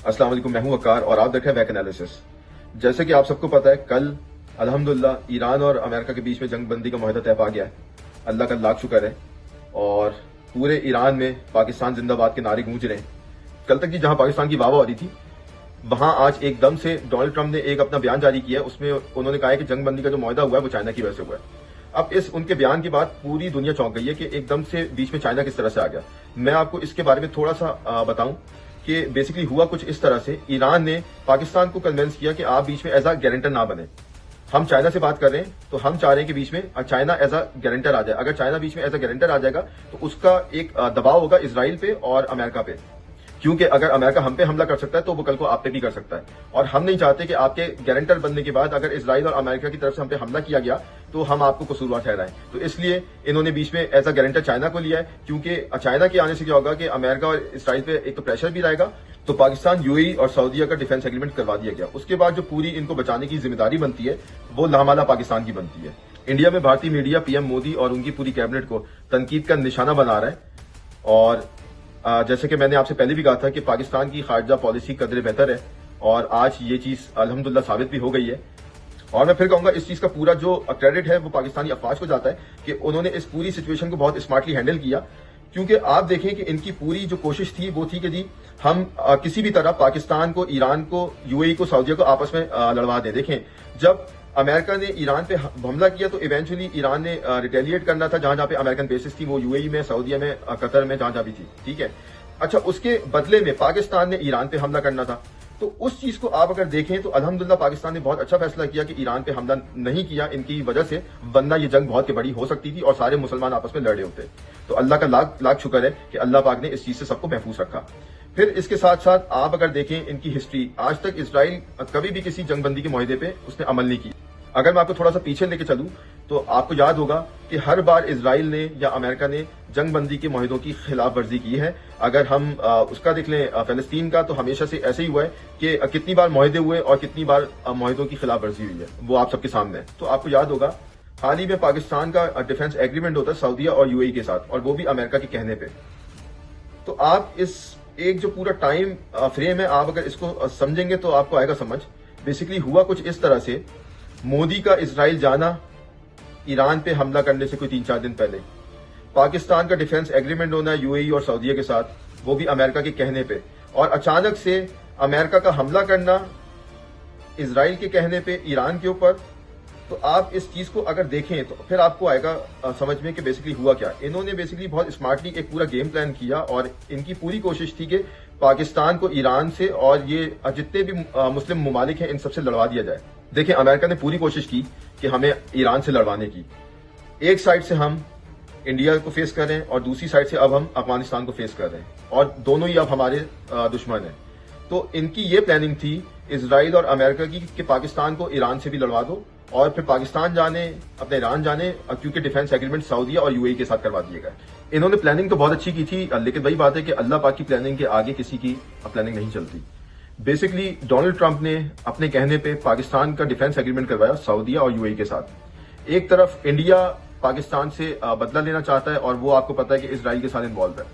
अस्सलाम वालेकुम, मैं हूं वकार और आप देख रहे हैं वैक एनालिसिस। जैसे कि आप सबको पता है, कल अल्हम्दुलिल्लाह ईरान और अमेरिका के बीच में जंग बंदी का मुआहदा तय पा गया है। अल्लाह का लाख शुक्र है। और पूरे ईरान में पाकिस्तान जिंदाबाद के नारे गूंज रहे हैं। कल तक जी जहां पाकिस्तान की वाह हो रही थी, वहां आज एकदम से डोनाल्ड ट्रंप ने एक अपना बयान जारी किया है। उसमें उन्होंने कहा है कि जंग बंदी का जो मुआहदा हुआ है वो चाइना की वजह से हुआ है। अब इस उनके बयान के बाद पूरी दुनिया चौंक गई है कि एकदम से बीच में चाइना किस तरह से आ गया। मैं आपको इसके बारे में थोड़ा सा बताऊं कि बेसिकली हुआ कुछ इस तरह से। ईरान ने पाकिस्तान को कन्विंस किया कि आप बीच में एज अ गारंटर ना बने। हम चाइना से बात कर रहे हैं तो हम चाह रहे हैं कि बीच में चाइना एज अ गारंटर आ जाए। अगर चाइना बीच में एज अ गारंटर आ जाएगा तो उसका एक दबाव होगा इसराइल पे और अमेरिका पे, क्योंकि अगर अमेरिका हम पे हमला कर सकता है तो वो कल को आप पे भी कर सकता है। और हम नहीं चाहते कि आपके गारंटर बनने के बाद अगर इसराइल और अमेरिका की तरफ से हम पे हमला किया गया तो हम आपको कसूरवार ठहराएं। तो इसलिए इन्होंने बीच में एज अ गारंटर चाइना को लिया है, क्योंकि चाइना के आने से क्या होगा कि अमेरिका और इसराइल पे एक तो प्रेशर भी रहेगा। तो पाकिस्तान, यूएई और सऊदीया का डिफेंस एग्रीमेंट करवा दिया गया। उसके बाद जो पूरी इनको बचाने की जिम्मेदारी बनती है वो लामाला पाकिस्तान की बनती है। इंडिया में भारतीय मीडिया पीएम मोदी और उनकी पूरी कैबिनेट को तनकीद का निशाना बना रहा है। और जैसे कि मैंने आपसे पहले भी कहा था कि पाकिस्तान की खारजा पॉलिसी कदरे बेहतर है, और आज ये चीज अल्हम्दुलिल्लाह साबित भी हो गई है। और मैं फिर कहूंगा इस चीज का पूरा जो क्रेडिट है वो पाकिस्तानी अफवाज को जाता है कि उन्होंने इस पूरी सिचुएशन को बहुत स्मार्टली हैंडल किया। क्योंकि आप देखें कि इनकी पूरी जो कोशिश थी वो थी कि जी हम किसी भी तरह पाकिस्तान को, ईरान को, यूएई को, सऊदीया को आपस में लड़वा दें। देखें, जब अमेरिका ने ईरान पे हमला किया तो इवेंचुअली ईरान ने रिटेलिएट करना था। जहां जहां पे अमेरिकन बेसिस थी वो यूएई में, सऊदीया में, कतर में, जहां जहां भी थी, ठीक है। अच्छा, उसके बदले में पाकिस्तान ने ईरान पे हमला करना था। तो उस चीज को आप अगर देखें तो अल्हम्दुलिल्लाह पाकिस्तान ने बहुत अच्छा फैसला किया कि ईरान पे हमला नहीं किया इनकी वजह से, वरना ये जंग बहुत बड़ी हो सकती थी और सारे मुसलमान आपस में लड़े होते। तो अल्लाह का लाख लाख शुक्र है कि अल्लाह पाक ने इस चीज से सबको महफूज रखा। फिर इसके साथ साथ आप अगर देखें इनकी हिस्ट्री, आज तक इसराइल कभी भी किसी जंगबंदी के मुआहदे पे उसने अमल नहीं की। अगर मैं आपको थोड़ा सा पीछे लेके चलूं तो आपको याद होगा कि हर बार इसराइल ने या अमेरिका ने जंगबंदी के मुआहदों की खिलाफ वर्जी की है। अगर हम उसका देख लें फिलिस्तीन का, तो हमेशा से ऐसे ही हुआ है कि कितनी बार मुआहदे हुए और कितनी बार मुआहदों की खिलाफ वर्जी हुई है, वो आप सबके सामने है। तो आपको याद होगा हाल ही में पाकिस्तान का डिफेंस एग्रीमेंट होता है सऊदीया और यूएई के साथ, और वो भी अमेरिका के कहने पे। तो आप इस एक जो पूरा टाइम फ्रेम है, आप अगर इसको समझेंगे तो आपको आएगा समझ। बेसिकली हुआ कुछ इस तरह से, मोदी का इसराइल जाना ईरान पे हमला करने से कोई 3-4 दिन पहले, पाकिस्तान का डिफेंस एग्रीमेंट होना है यूएई और सऊदीया के साथ, वो भी अमेरिका के कहने पे, और अचानक से अमेरिका का हमला करना इसराइल के कहने पे ईरान के ऊपर। तो आप इस चीज को अगर देखें तो फिर आपको आएगा समझ में कि बेसिकली हुआ क्या। इन्होंने बेसिकली बहुत स्मार्टली एक पूरा गेम प्लान किया, और इनकी पूरी कोशिश थी कि पाकिस्तान को ईरान से और ये जितने भी मुस्लिम ममालिक हैं इन सबसे लड़वा दिया जाए। देखिए, अमेरिका ने पूरी कोशिश की कि हमें ईरान से लड़वाने की। एक साइड से हम इंडिया को फेस कर रहे हैं और दूसरी साइड से अब हम अफगानिस्तान को फेस कर रहे हैं, और दोनों ही अब हमारे दुश्मन हैं। तो इनकी ये प्लानिंग थी इसराइल और अमेरिका की कि पाकिस्तान को ईरान से भी लड़वा दो और फिर पाकिस्तान जाने, अपने ईरान जाने, क्योंकि डिफेंस एग्रीमेंट सऊदीया और यूएई के साथ करवा दिए गए। इन्होंने प्लानिंग तो बहुत अच्छी की थी, लेकिन वही बात है कि अल्लाह पाक की प्लानिंग के आगे किसी की प्लानिंग नहीं चलती। बेसिकली डोनाल्ड ट्रंप ने अपने कहने पे पाकिस्तान का डिफेंस एग्रीमेंट करवाया सऊदीया और यूएई के साथ। एक तरफ इंडिया पाकिस्तान से बदला लेना चाहता है, और वो आपको पता है कि इसराइल के साथ इन्वॉल्व है।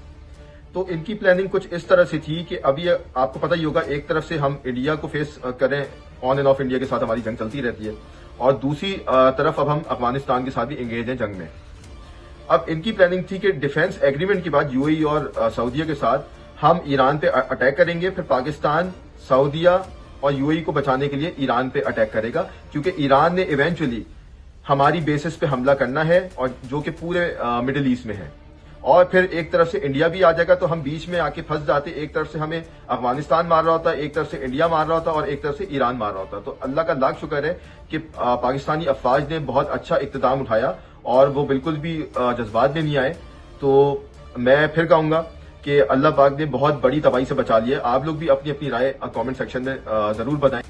तो इनकी प्लानिंग कुछ इस तरह से थी कि अभी आपको पता ही होगा, एक तरफ से हम इंडिया को फेस करें, ऑन एंड ऑफ इंडिया के साथ हमारी जंग चलती रहती है, और दूसरी तरफ अब हम अफगानिस्तान के साथ भी एंगेज हैं जंग में। अब इनकी प्लानिंग थी कि डिफेंस एग्रीमेंट के बाद यूएई और सऊदीया के साथ हम ईरान पे अटैक करेंगे, फिर पाकिस्तान, सऊदीया और यूएई को बचाने के लिए ईरान पे अटैक करेगा, क्योंकि ईरान ने इवेंचुअली हमारी बेसिस पे हमला करना है, और जो कि पूरे मिडिल ईस्ट में है। और फिर एक तरफ से इंडिया भी आ जाएगा, तो हम बीच में आके फंस जाते। एक तरफ से हमें अफगानिस्तान मार रहा होता, एक तरफ से इंडिया मार रहा होता, और एक तरफ से ईरान मार रहा होता। तो अल्लाह का लाख शुक्र है कि पाकिस्तानी अफवाज ने बहुत अच्छा इक़्तिदाम उठाया, और वो बिल्कुल भी जज्बात में नहीं आए। तो मैं फिर कहूंगा कि अल्लाह पाक ने बहुत बड़ी तबाही से बचा लिया। आप लोग भी अपनी अपनी राय कमेंट सेक्शन में जरूर बताएं।